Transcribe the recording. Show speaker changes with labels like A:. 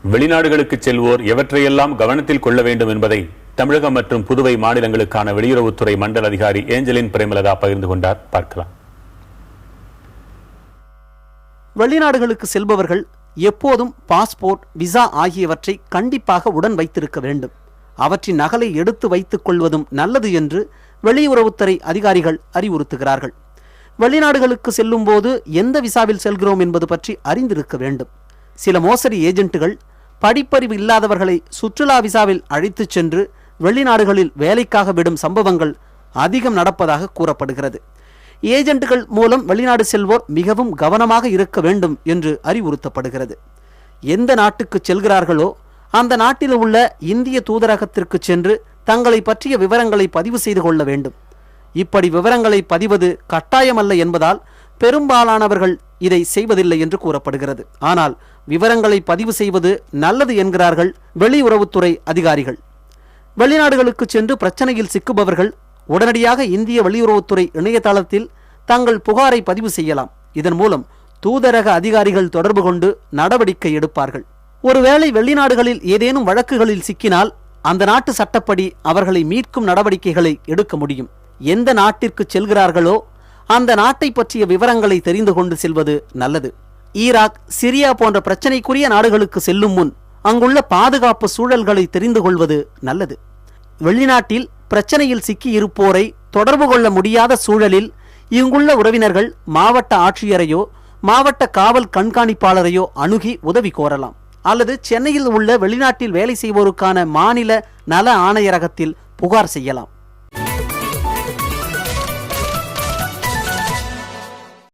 A: வெளிநாடுகளுக்கு செல்வோர் எவற்றையெல்லாம் கவனத்தில் கொள்ள வேண்டும் என்பதை தமிழகம் மற்றும் புதுவை மாநிலங்களுக்கான வெளியுறவுத்துறை மண்டல அதிகாரி ஏஞ்சலின் பிரேமலதா பகிர்ந்து கொண்டார். பார்க்கலாம்.
B: வெளிநாடுகளுக்கு செல்பவர்கள் எப்போதும் பாஸ்போர்ட், விசா ஆகியவற்றை கண்டிப்பாக உடன் வைத்திருக்க வேண்டும். அவற்றின் நகலை எடுத்து வைத்துக் கொள்வதும் நல்லது என்று வெளியுறவுத்துறை அதிகாரிகள் அறிவுறுத்துகிறார்கள். வெளிநாடுகளுக்கு செல்லும் போது எந்த விசாவில் செல்கிறோம் என்பது பற்றி அறிந்திருக்க வேண்டும். சில மோசடி ஏஜென்ட்டுகள் படிப்பறிவு இல்லாதவர்களை சுற்றுலா விசாவில் அழைத்துச் சென்று வெளிநாடுகளில் வேலைக்காக விடும் சம்பவங்கள் அதிகம் நடப்பதாக கூறப்படுகிறது. ஏஜென்ட்டுகள் மூலம் வெளிநாடு செல்வோர் மிகவும் கவனமாக இருக்க வேண்டும் என்று அறிவுறுத்தப்படுகிறது. எந்த நாட்டுக்கு செல்கிறார்களோ அந்த நாட்டில் உள்ள இந்திய தூதரகத்திற்கு சென்று தங்களை பற்றிய விவரங்களை பதிவு செய்து கொள்ள வேண்டும். இப்படி விவரங்களை பதிவது கட்டாயமல்ல என்பதால் பெரும்பாலானவர்கள் இதை செய்வதில்லை என்று கூறப்படுகிறது. ஆனால் விவரங்களை பதிவு செய்வது நல்லது என்கிறார்கள் வெளியுறவுத்துறை அதிகாரிகள். வெளிநாடுகளுக்கு சென்று பிரச்சனையில் சிக்குபவர்கள் உடனடியாக இந்திய வெளியுறவுத்துறை இணையதளத்தில் தங்கள் புகாரை பதிவு செய்யலாம். இதன் மூலம் தூதரக அதிகாரிகள் தொடர்பு கொண்டு நடவடிக்கை எடுப்பார்கள். ஒருவேளை வெளிநாடுகளில் ஏதேனும் வழக்குகளில் சிக்கினால் அந்த நாட்டு சட்டப்படி அவர்களை மீட்கும் நடவடிக்கைகளை எடுக்க முடியும். எந்த நாட்டிற்கு செல்கிறார்களோ அந்த நாட்டை பற்றிய விவரங்களை தெரிந்து கொண்டு செல்வது நல்லது. ஈராக், சிரியா போன்ற பிரச்சனைக்குரிய நாடுகளுக்கு செல்லும் முன் அங்குள்ள பாதுகாப்பு சூழல்களை தெரிந்து கொள்வது நல்லது. வெளிநாட்டில் பிரச்சனையில் சிக்கி இருப்போரை தொடர்பு கொள்ள முடியாத சூழலில் இங்குள்ள உறவினர்கள் மாவட்ட ஆட்சியரையோ மாவட்ட காவல் கண்காணிப்பாளரையோ அணுகி உதவி கோரலாம். அல்லது சென்னையில் உள்ள வெளிநாட்டில் வேலை செய்வோருக்கான மாநில நல ஆணையரகத்தில் புகார் செய்யலாம்.